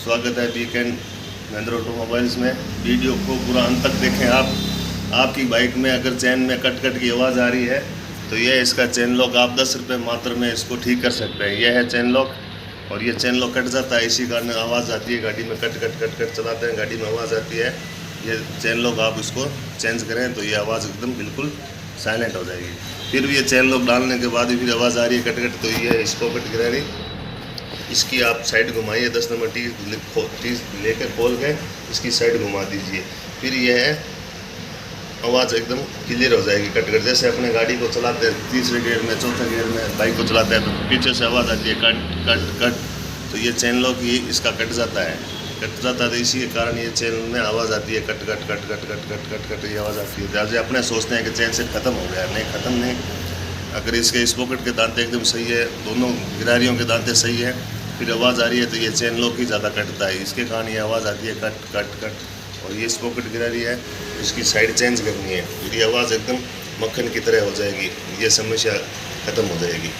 स्वागत है weekend Mahindra automobiles में। वीडियो को पूरा अंत तक देखें। आपकी बाइक में अगर चेन में कट की आवाज़ आ रही है तो यह इसका चेन लॉक, आप 10 रुपये मात्र में इसको ठीक कर सकते हैं। यह है चेन लॉक और ये चेन लॉक कट जाता है, इसी कारण आवाज़ आती है। गाड़ी में कट चलाते हैं, गाड़ी में आवाज़ आती है। ये चेन लॉक आप इसको चेंज करें तो ये आवाज़ एकदम बिल्कुल साइलेंट हो जाएगी। फिर भी ये चेन लॉक डालने के बाद भी फिर आवाज़ आ रही है कट, तो ये है स्पॉकेट गिरारी। इसकी आप साइड घुमाइए, 10 नंबर टी लेकर खोल के इसकी साइड घुमा दीजिए, फिर यह है आवाज़ एकदम क्लियर हो जाएगी कट। जैसे अपने गाड़ी को चलाते हैं तीसरे गियर में, चौथे गियर में बाइक को चलाते हैं तो पीछे से आवाज़ आती है कट, तो ये चेन लॉक ही इसका कट जाता है तो इसी के कारण ये चेन में आवाज़ आती है कट ये आवाज़ आती है। जैसे अपने सोचते हैं कि चेन से ख़त्म हो गया, नहीं, ख़त्म नहीं। अगर इसके स्पॉकेट के दांते एकदम सही है, दोनों गिरारियों के दांते सही है, फिर आवाज़ आ रही है तो ये चेन लॉक ही ज़्यादा कटता है, इसके कारण ये आवाज़ आती है कट। और ये स्पॉकेट गिरारी है, इसकी साइड चेंज करनी है, फिर ये आवाज़ एकदम मक्खन की तरह हो जाएगी, ये समस्या ख़त्म हो जाएगी।